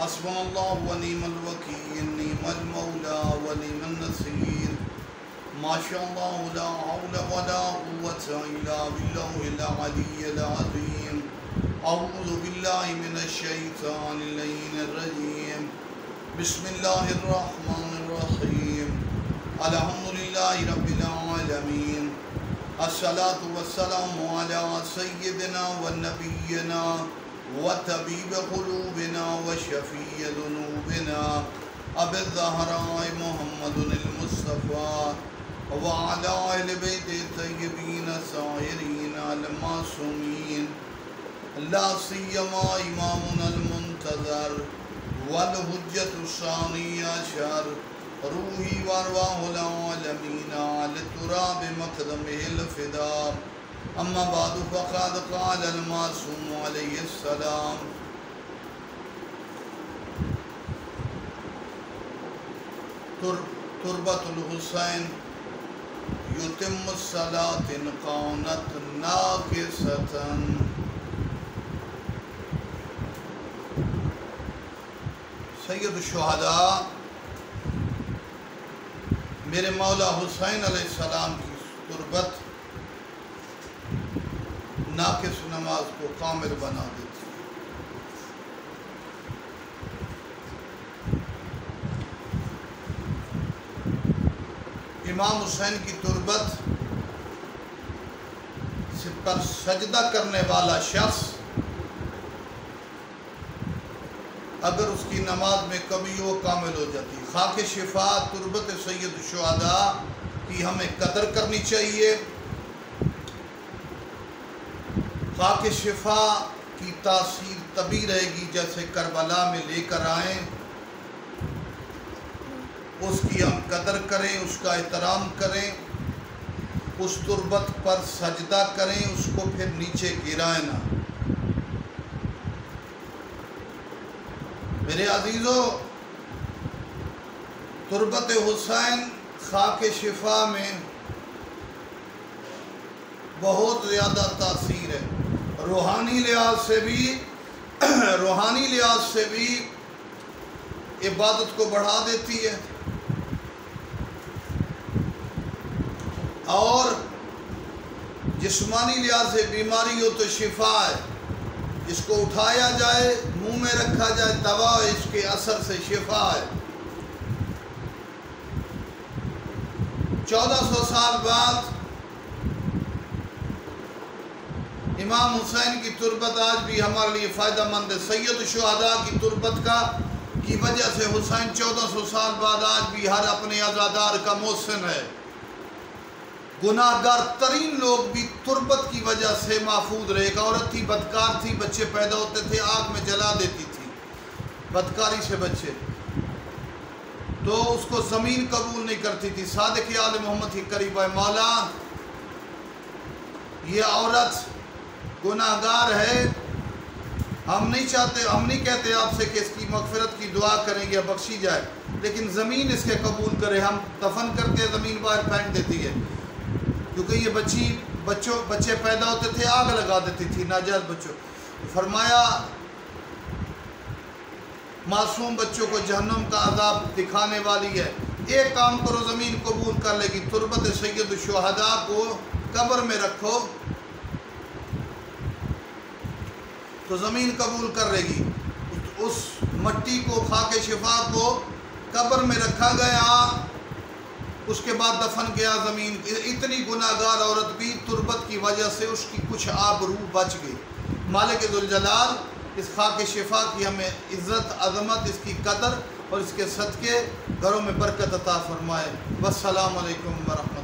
حسبنا اللہ ونعم الوکیل نعم المولا ونعم النصیر ما شاء اللہ لا حول ولا قوة الا باللہ العلی العظیم اعوذ باللہ من الشیطان اللعین الرجیم بسم اللہ الرحمن الرحیم الحمدللہ رب العالمین الصلاة والسلام علی سیدنا ونبینا وطبیب قلوبنا وشفیع ذنوبنا ابی الزہراء محمد المصطفیٰ وعلی اہل بیت الطیبین الطاہرین المعصومین لا سیما امامنا المنتظر والحجۃ الثانی عشر روحی وارواح العالمین علی تراب مقدمہ الفداء اما بعد فقد قال المعصوم علیہ السلام تربت الحسین یتم الصلاة ان کانت ناقصۃ سید الشہداء میرے مولا حسین علیہ السلام کی تربت ناقص نماز کو کامل بنا دیتی ہے۔ امام حسین کی تربت پر سجدہ کرنے والا شخص اگر اس کی نماز میں کمی ہو کامل ہو جاتی ہے۔ خاک شفا تربت سید الشہداء کی ہمیں قدر کرنی چاہیے۔ خاک شفا کی تاثیر تبھی رہے گی جیسے کربلا میں لے کر آئیں، اس کی ہم قدر کریں، اس کا احترام کریں، اس تربت پر سجدہ کریں، اس کو پھر نیچے گرائیں نہ۔ میرے عزیزو، تربت حسین خاک شفا میں بہت زیادہ تاثیر ہے۔ روحانی لحاظ سے بھی عبادت کو بڑھا دیتی ہے، اور جسمانی لحاظ سے بیماری ہو تو شفا ہے۔ اس کو اٹھایا جائے، منہ میں رکھا جائے، دوا اس کے اثر سے شفا ہے۔ 1400 سال بعد امام حسین کی تربت آج بھی ہمارے لیے فائدہ مند ہے۔ سید الشہداء کی تربت کی وجہ سے حسین 1400 سال بعد آج بھی ہر اپنے عزادار کا محسن ہے۔ گناہگار ترین لوگ بھی تربت کی وجہ سے محفوظ رہے۔ ایک عورت تھی، بدکار تھی، بچے پیدا ہوتے تھے آگ میں جلا دیتی تھی، بدکاری سے بچے، تو اس کو زمین قبول نہیں کرتی تھی۔ صادق آل محمد کی قریب ہے، مولا یہ عورت گناہگار ہے، ہم نہیں کہتے آپ سے کہ اس کی مغفرت کی دعا کریں یا بخشی جائے، لیکن زمین اس کے قبول کرے۔ ہم دفن کرتے ہیں، زمین باہر پھینک دیتی ہے، کیونکہ یہ بچے پیدا ہوتے تھے آگ لگا دیتی تھی، ناجائز بچوں۔ فرمایا معصوم بچوں کو جہنم کا عذاب دکھانے والی ہے، ایک کام کرو زمین قبول کر لے گی۔ تربت سید الشہداء کو قبر میں رکھو تو زمین قبول کر لے گی۔ اس مٹی کو، خاک شفا کو قبر میں رکھا گیا، اس کے بعد دفن گیا زمین۔ اتنی گناہگار عورت بھی تربت کی وجہ سے اس کی کچھ آبرو بچ گئی۔ مالک ذوالجلال اس خاک شفا کی ہمیں عزت، عظمت، اس کی قدر اور اس کے صدقے گھروں میں برکت عطا فرمائے۔ والسلام علیکم ورحمۃ اللہ۔